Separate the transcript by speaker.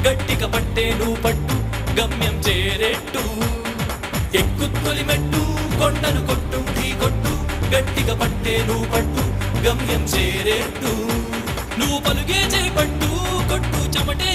Speaker 1: గట్టిగా పట్టే నువ్వు పట్టు గమ్యం చేరేట్టు ఎక్కు తొలిమెట్టు కొండను కొట్టు ఢీ కొట్టు గట్టిగా పట్టే నువ్వు పట్టు గమ్యం చేరేట్టు నువ్వు పలుగే చేపట్టు కొట్టు చెమటే